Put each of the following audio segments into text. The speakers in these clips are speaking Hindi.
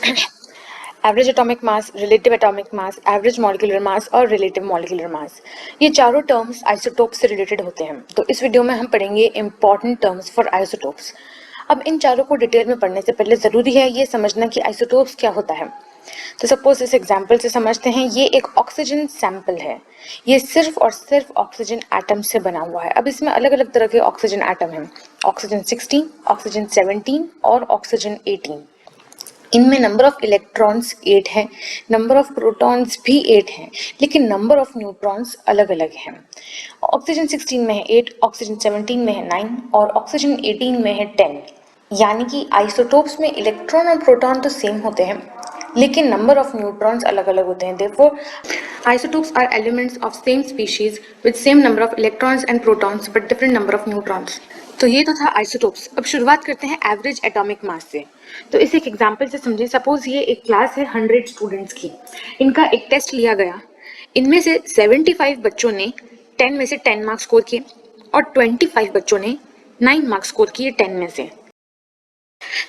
Average atomic mass, relative atomic mass, average molecular mass और रिलेटिव मॉलिक्यूलर मास, ये चारों टर्म्स आइसोटोप से रिलेटेड होते हैं। तो इस वीडियो में हम पढ़ेंगे इंपॉर्टेंट टर्म्स फॉर आइसोटोप्स। अब इन चारों को डिटेल में पढ़ने से पहले ज़रूरी है ये समझना कि आइसोटोप्स क्या होता है। तो सपोज इस एग्जाम्पल से समझते हैं, ये एक ऑक्सीजन सैंपल है, ये सिर्फ और सिर्फ ऑक्सीजन एटम से बना हुआ है। अब इसमें अलग अलग तरह के ऑक्सीजन एटम हैं, ऑक्सीजन 16, ऑक्सीजन 17 और ऑक्सीजन 18। इनमें नंबर ऑफ इलेक्ट्रॉन्स 8 है, नंबर ऑफ प्रोटॉन्स भी 8 हैं, लेकिन नंबर ऑफ न्यूट्रॉन्स अलग अलग हैं। ऑक्सीजन 16 में है 8, ऑक्सीजन 17 में है 9 और ऑक्सीजन 18 में है 10। यानी कि आइसोटोप्स में इलेक्ट्रॉन और प्रोटॉन तो सेम होते हैं, लेकिन नंबर ऑफ न्यूट्रॉन्स अलग अलग होते हैं। Therefore, isotopes are elements of same species with same number of electrons and protons but different number of neutrons. तो ये तो था आइसोटोप्स। अब शुरुआत करते हैं एवरेज एटॉमिक मास से। तो इसे एक एग्जांपल से समझें। सपोज ये एक क्लास है 100 स्टूडेंट्स की, इनका एक टेस्ट लिया गया। इनमें से 75 बच्चों ने 10 में से 10 मार्क्स स्कोर किए और 25 बच्चों ने 9 मार्क्स स्कोर किए 10 में से।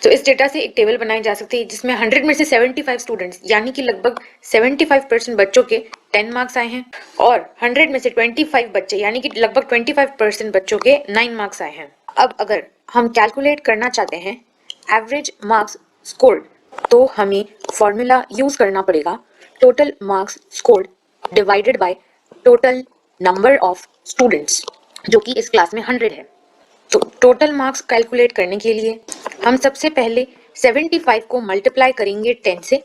तो इस डेटा से एक टेबल बनाई जा सकती है जिसमें 100 में से 75 स्टूडेंट्स यानी कि लगभग 75% बच्चों के 10 मार्क्स आए हैं और 100 में से 25 बच्चे यानी कि लगभग 25% बच्चों के 9 मार्क्स आए हैं। अब अगर हम कैलकुलेट करना चाहते हैं एवरेज मार्क्स स्कोर्ड, तो हमें फॉर्मूला यूज करना पड़ेगा total marks scored divided by total number of students, जो कि इस क्लास में 100 है। तो टोटल मार्क्स कैलकुलेट करने के लिए हम सबसे पहले 75 को मल्टीप्लाई करेंगे 10 से,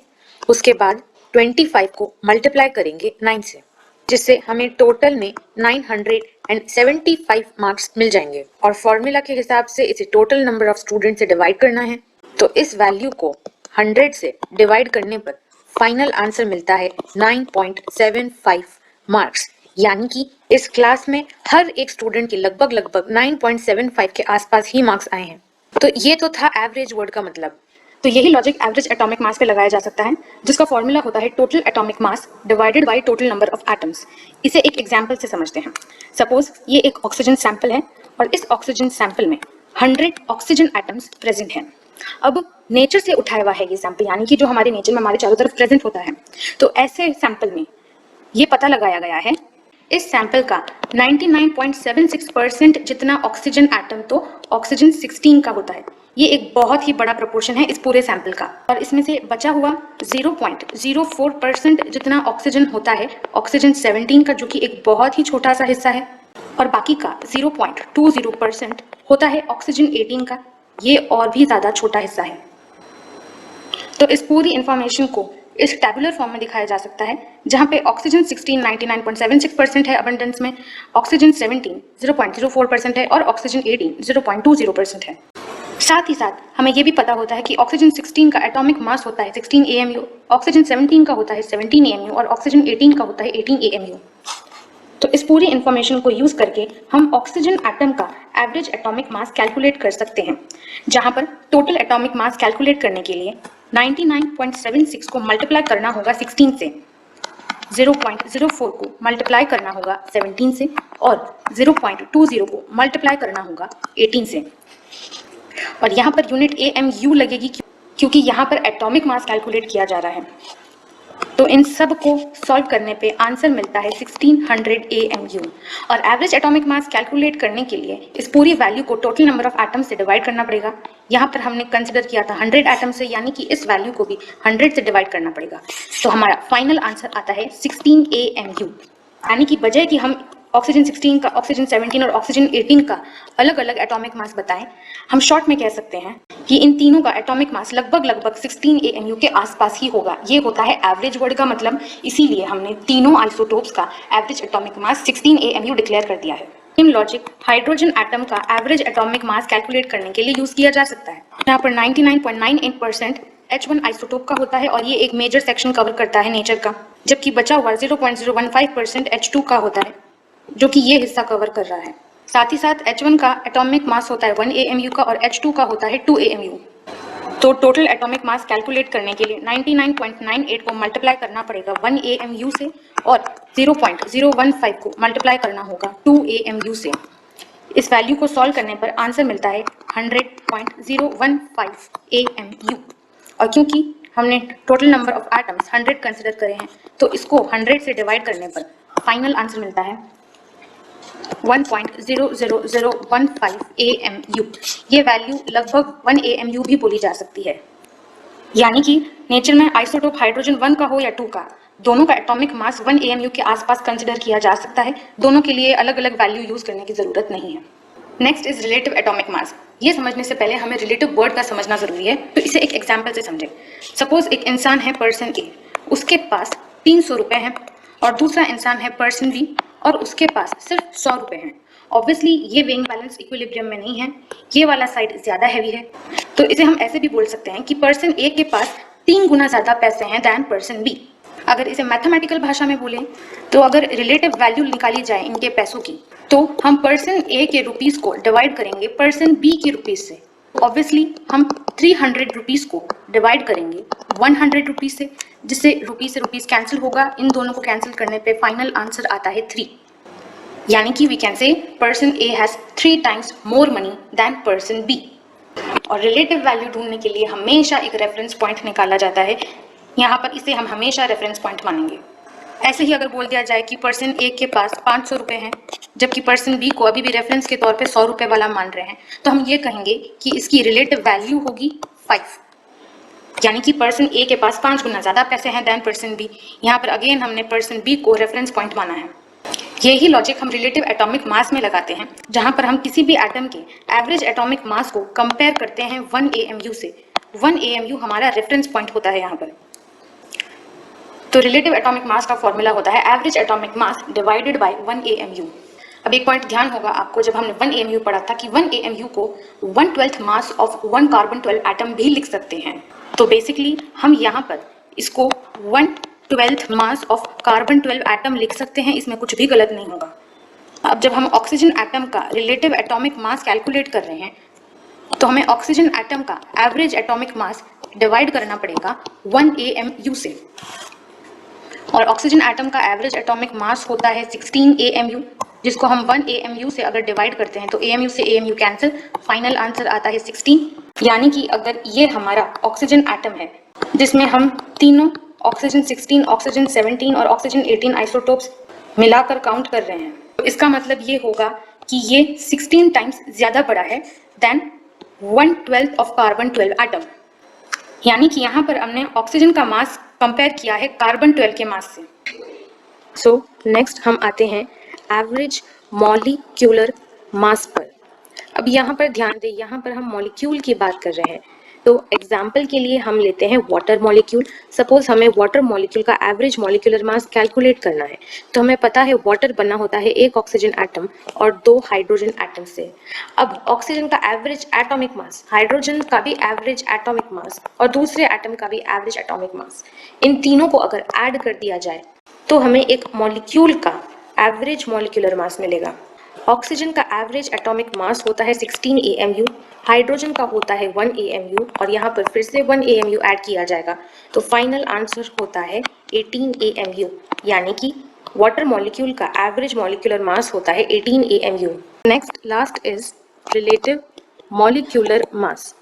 उसके बाद 25 को मल्टीप्लाई करेंगे 9 से, जिससे हमें टोटल में 975 मार्क्स मिल जाएंगे। और फॉर्मूला के हिसाब से इसे टोटल नंबर ऑफ स्टूडेंट से डिवाइड करना है। तो इस वैल्यू को 100 से डिवाइड करने पर फाइनल आंसर मिलता है 9.75 मार्क्स। यानी कि इस क्लास में हर एक स्टूडेंट के लगभग 9.75 के आसपास ही मार्क्स आए हैं। तो ये तो था एवरेज वर्ड का मतलब। तो यही लॉजिक एवरेज एटॉमिक मास पे लगाया जा सकता है, जिसका फॉर्मूला होता है total atomic mass divided by total number of atoms. इसे एक एग्जांपल से समझते हैं। सपोज ये एक ऑक्सीजन सैंपल है और इस ऑक्सीजन सैंपल में 100 ऑक्सीजन एटम्स प्रेजेंट हैं। अब नेचर से उठाया हुआ है ये सैंपल, यानी कि जो हमारे नेचर में हमारे चारों तरफ प्रेजेंट होता है। तो ऐसे सैंपल में ये पता लगाया गया है इस सैंपल का 99.76% जितना ऑक्सीजन एटम तो ऑक्सीजन 16 का होता है। ये एक बहुत ही बड़ा प्रोपोर्शन है इस पूरे सैंपल का। और इसमें से बचा हुआ 0.04% जितना ऑक्सीजन होता है ऑक्सीजन 17 का, जो कि एक बहुत ही छोटा सा हिस्सा है। और बाकी का 0.20% होता है ऑक्सीजन 18 का, ये और भी ज्यादा छोटा हिस्सा है। तो इस पूरी इंफॉर्मेशन को इस टैबुलर फॉर्म में दिखाया जा सकता है, जहां पे ऑक्सीजन 16 99.76% है अबंडेंस में, ऑक्सीजन 17 0.04% है और ऑक्सीजन 18 0.20% है। साथ ही साथ हमें यह भी पता होता है कि ऑक्सीजन 16 का एटॉमिक मास होता है 16 AMU, ऑक्सीजन 17 का होता है 17 AMU और ऑक्सीजन 18 का होता है 18 AMU। तो इस पूरी इंफॉर्मेशन को यूज करके हम ऑक्सीजन एटम का एवरेज एटॉमिक मास कैलकुलेट कर सकते हैं, जहां पर टोटल एटॉमिक मास कैलकुलेट करने के लिए 99.76 को मल्टीप्लाई करना होगा 16 से, 0.04 को मल्टीप्लाई करना होगा 17 से और 0.20 को मल्टीप्लाई करना होगा 18 से। और यहाँ पर यूनिट AMU लगेगी क्योंकि यहाँ पर एटॉमिक मास कैलकुलेट किया जा रहा है। तो इन सब को सॉल्व करने पे आंसर मिलता है 1600 AMU। और एवरेज एटॉमिक मास कैलकुलेट करने के लिए इस पूरी वैल्यू को टोटल नंबर ऑफ एटम से डिवाइड करना पड़ेगा। यहाँ पर हमने कंसिडर किया था 100 एटम से, यानी कि इस वैल्यू को भी 100 से डिवाइड करना पड़ेगा। तो हमारा फाइनल आंसर आता है 16 AMU। यानी कि बजाय कि हम ऑक्सीजन 16 का, ऑक्सीजन 17 और ऑक्सीजन 18 का अलग अलग एटॉमिक मास बताएं, हम शॉर्ट में कह सकते हैं कि इन तीनों का एटॉमिक मास लगभग 16 AMU के आसपास ही होगा। ये होता है एवरेज वर्ड का मतलब, इसीलिए हमने तीनों आइसोटोप्स का average atomic mass 16 AMU declare कर दिया है। सेम लॉजिक हाइड्रोजन एटम का एवरेज एटॉमिक मास कैलकुलेट करने के लिए यूज किया जा सकता है। यहाँ पर 99.98% H1 आइसोटोप का होता है और ये एक मेजर सेक्शन कवर करता है नेचर का, जबकि बचा हुआ 0.015% H2 का होता है, जो कि ये हिस्सा कवर कर रहा है। साथ ही साथ H1 का एटॉमिक मास होता है 1 AMU का और H2 का होता है 2 AMU। तो टोटल एटॉमिक मास कैलकुलेट करने के लिए 99.98 को मल्टीप्लाई करना पड़ेगा 1 AMU से और 0.015 को मल्टीप्लाई करना होगा 2 AMU से। इस वैल्यू को सॉल्व करने पर आंसर मिलता है 100.015 AMU। और क्योंकि हमने total number of atoms 100 consider करे हैं, तो इसको 100 से डिवाइड करने पर फाइनल आंसर मिलता है 1.00015 AMU। ये वैल्यू लगभग 1 AMU भी बोली जा सकती है। यानी कि नेचर में आइसोटोप हाइड्रोजन 1 का हो या 2 का, दोनों का एटॉमिक मास 1 AMU के आसपास कंसिडर किया जा सकता है। दोनों के लिए अलग अलग वैल्यू यूज करने की जरूरत नहीं है। Next is relative atomic mass. ये समझने से पहले हमें रिलेटिव वर्ड का समझना जरूरी है, तो इसे एक एग्जाम्पल से समझें। सपोज एक इंसान है पर्सन ए, उसके पास 300 रुपए हैं, और दूसरा इंसान है पर्सन बी और उसके पास सिर्फ 100 रुपए हैं। ऑब्वियसली ये वेइंग बैलेंस इक्विलिब्रियम में नहीं है, ये वाला साइड ज्यादा हैवी है, तो इसे हम ऐसे भी बोल सकते हैं कि पर्सन ए के पास 3 गुना ज्यादा पैसे हैं दैन पर्सन बी। अगर इसे मैथमेटिकल भाषा में बोलें तो अगर रिलेटिव वैल्यू निकाली जाए इनके पैसों की, तो हम पर्सन ए के रुपीस को डिवाइड करेंगे पर्सन बी के रुपीस से। ऑब्वियसली हम 300 रुपीस को डिवाइड करेंगे 100 रुपीस से, जिससे रुपीस से रुपीस कैंसिल होगा। इन दोनों को कैंसिल करने पे फाइनल आंसर आता है 3। यानी कि we can say person A has 3 times more money than person B. और रिलेटिव वैल्यू ढूंढने के लिए हमेशा एक रेफरेंस पॉइंट निकाला जाता है। यहाँ पर इसे हम हमेशा रेफरेंस पॉइंट मानेंगे। ऐसे ही अगर बोल दिया जाए कि पर्सन ए के पास 500 रुपए हैं, जबकि पर्सन बी को अभी भी रेफरेंस के तौर पे 100 रुपए वाला मान रहे हैं, तो हम ये कहेंगे कि इसकी रिलेटिव वैल्यू होगी 5। यानी कि पर्सन ए के पास 5 गुना ज्यादा पैसे हैं दैन पर्सन बी। यहाँ पर अगेन हमने पर्सन बी को रेफरेंस पॉइंट माना है। यही लॉजिक हम रिलेटिव एटॉमिक मास में लगाते हैं, जहां पर हम किसी भी एटम के एवरेज एटॉमिक मास को कंपेयर करते हैं 1 AMU से। 1 AMU हमारा रेफरेंस पॉइंट होता है यहाँ पर। तो रिलेटिव एटॉमिक मास का फॉर्मूला होता है average atomic mass divided by 1 AMU। अब एक पॉइंट ध्यान होगा आपको, जब हमने 1 AMU पढ़ा था कि 1 AMU को 1/12 मास ऑफ 1 कार्बन 12 एटम भी लिख सकते हैं। तो बेसिकली हम यहाँ पर इसको 1/12 मास ऑफ कार्बन 12 एटम लिख सकते हैं, इसमें कुछ भी गलत नहीं होगा। अब जब हम ऑक्सीजन एटम का रिलेटिव एटॉमिक मास कैलकुलेट कर रहे हैं, तो हमें ऑक्सीजन एटम का एवरेज एटॉमिक मास डिवाइड करना पड़ेगा 1 AMU से। और ऑक्सीजन एटम का एवरेज एटॉमिक मास होता है 16 AMU, जिसको हम 1 AMU से अगर डिवाइड करते हैं तो AMU से AMU कैंसिल, फाइनल आंसर आता है 16। यानी कि अगर ये हमारा ऑक्सीजन एटम है जिसमें हम तीनों ऑक्सीजन 16, ऑक्सीजन 17 और ऑक्सीजन 18 आइसोटोप्स मिलाकर काउंट कर रहे हैं, तो इसका मतलब ये होगा कि ये 16 टाइम्स ज्यादा बड़ा है देन 1/12 ऑफ कार्बन 12 एटम। यानी कि यहाँ पर हमने ऑक्सीजन का मास कंपेयर किया है कार्बन 12 के मास से। सो नेक्स्ट हम आते हैं एवरेज मॉलिक्यूलर मास पर। अब यहाँ पर ध्यान दें, यहाँ पर हम मॉलिक्यूल की बात कर रहे हैं, तो एग्जाम्पल के लिए हम लेते हैं वाटर मॉलिक्यूल। सपोज हमें वाटर मॉलिक्यूल का एवरेज मॉलिक्यूलर मास कैलकुलेट करना है, तो हमें पता है वाटर बना होता है 1 ऑक्सीजन एटम और 2 हाइड्रोजन एटम से। अब ऑक्सीजन का एवरेज एटॉमिक मास, हाइड्रोजन का भी एवरेज एटॉमिक मास और दूसरे एटम का भी एवरेज एटॉमिक मास, इन तीनों को अगर ऐड कर दिया जाए तो हमें एक मॉलिक्यूल का एवरेज मॉलिक्यूलर मास मिलेगा। ऑक्सीजन का एवरेज एटॉमिक मास होता है 16 AMU, हाइड्रोजन का होता है 1 AMU और यहाँ पर फिर से 1 AMU ऐड किया जाएगा, तो फाइनल आंसर होता है 18 AMU। यानी कि वाटर मॉलिक्यूल का एवरेज मॉलिक्यूलर मास होता है 18 AMU। Next last is relative molecular mass.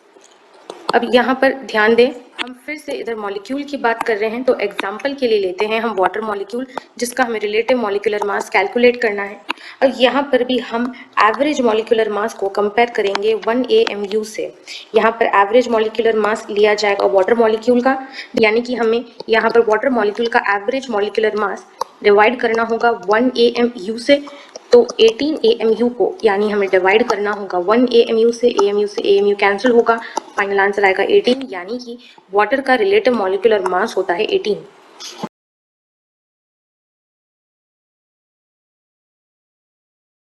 अब यहाँ पर ध्यान दें, हम फिर से इधर मॉलिक्यूल की बात कर रहे हैं, तो एग्जाम्पल के लिए लेते हैं हम वाटर मॉलिक्यूल, जिसका हमें रिलेटिव मॉलिक्यूलर मास कैलकुलेट करना है। और यहाँ पर भी हम एवरेज मॉलिक्यूलर मास को कंपेयर करेंगे 1 AMU से। यहाँ पर एवरेज मॉलिक्यूलर मास लिया जाएगा वाटर मॉलिक्यूल का, यानी कि हमें यहाँ पर वाटर मॉलिक्यूल का एवरेज मॉलिक्यूलर मास डिवाइड करना होगा 1 AMU से। तो 18 AMU को यानी हमें डिवाइड करना होगा 1 AMU से AMU कैंसिल होगा, फाइनल आंसर आएगा 18। यानी कि वाटर का रिलेटिव मॉलिक्यूलर मास होता है 18।